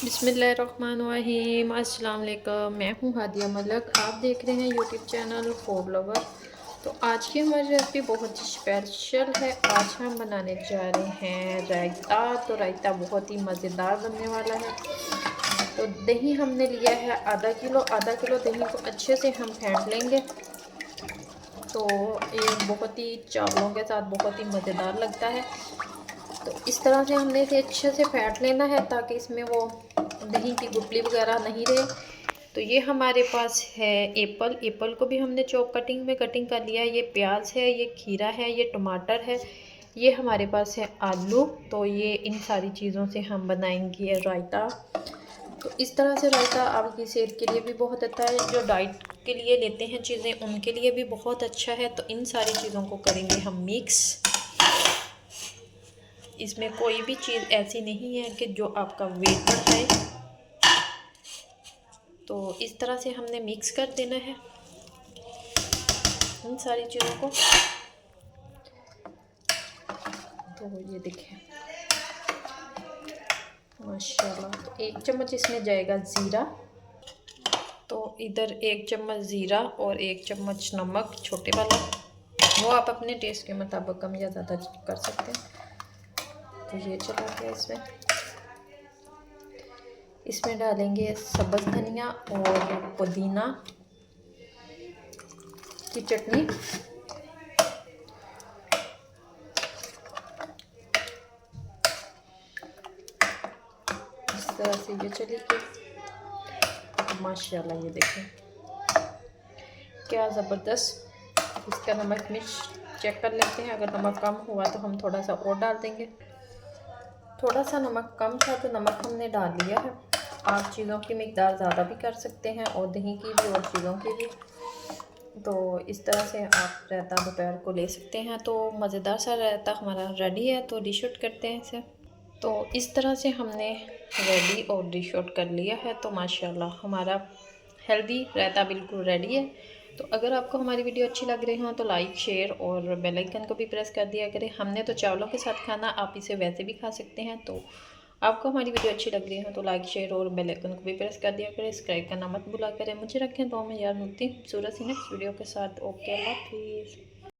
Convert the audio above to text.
बिस्मिल्लाहिर्रहमानिर्रहीम। अस्सलाम वालेकुम। मैं हूँ हादिया मलक, आप देख रहे हैं यूट्यूब चैनल फूड लवर। तो आज की हमारी रेसिपी बहुत ही स्पेशल है। आज हम बनाने जा रहे हैं रायता। तो रायता बहुत ही मज़ेदार बनने वाला है। तो दही हमने लिया है आधा किलो दही को अच्छे से हम फेंट लेंगे। तो ये बहुत ही चावलों के साथ बहुत ही मज़ेदार लगता है। तो इस तरह से हमने इसे अच्छे से फेंट लेना है ताकि इसमें वो दही की गुठली वगैरह नहीं रहे। तो ये हमारे पास है एप्पल को भी हमने कटिंग में कटिंग कर लिया है। ये प्याज है, ये खीरा है, ये टमाटर है, ये हमारे पास है आलू। तो ये इन सारी चीज़ों से हम बनाएंगे रायता। तो इस तरह से रायता आपकी सेहत के लिए भी बहुत अच्छा है, जो डाइट के लिए लेते हैं चीज़ें उनके लिए भी बहुत अच्छा है। तो इन सारी चीज़ों को करेंगे हम मिक्स। इसमें कोई भी चीज़ ऐसी नहीं है कि जो आपका वेट बढ़ाए। तो इस तरह से हमने मिक्स कर देना है इन सारी चीज़ों को। तो ये देखें माशाल्लाह। तो 1 चम्मच इसमें जाएगा ज़ीरा। तो इधर 1 चम्मच ज़ीरा और 1 चम्मच नमक छोटे वाला, वो आप अपने टेस्ट के मुताबिक कम या ज़्यादा कर सकते हैं। तो ये चला गया इसमें डालेंगे सब्ज़ धनिया और पुदीना की चटनी। इस तरह से ये चली गई। माशाल्लाह ये देखें क्या ज़बरदस्त। इसका नमक मिर्च चेक कर लेते हैं, अगर नमक कम हुआ तो हम थोड़ा सा और डाल देंगे। थोड़ा सा नमक कम था तो नमक हमने डाल लिया है। आप चीज़ों की मिकदार ज़्यादा भी कर सकते हैं और दही की भी और चीज़ों की भी। तो इस तरह से आप रायता दोपहर को ले सकते हैं। तो मज़ेदार सा रायता हमारा रेडी है। तो डिश आउट करते हैं इसे। तो इस तरह से हमने रेडी और डिश आउट कर लिया है। तो माशाल्लाह हमारा हेल्दी रायता बिल्कुल रेडी है। तो अगर आपको हमारी वीडियो अच्छी लग रही हो तो लाइक शेयर और बेल आइकन को भी प्रेस कर दिया करें। हमने तो चावलों के साथ खाना, आप इसे वैसे भी खा सकते हैं। तो आपको हमारी वीडियो अच्छी लग रही हो तो लाइक शेयर और बेल आइकन को भी प्रेस कर दिया करें। सब्सक्राइब करना मत भूला करें। मुझे रखें तो मैं यार मिलती हूँ खूबसूरत सी नेक्स्ट वीडियो के साथ। ओके, अल्लाह हाफिज़।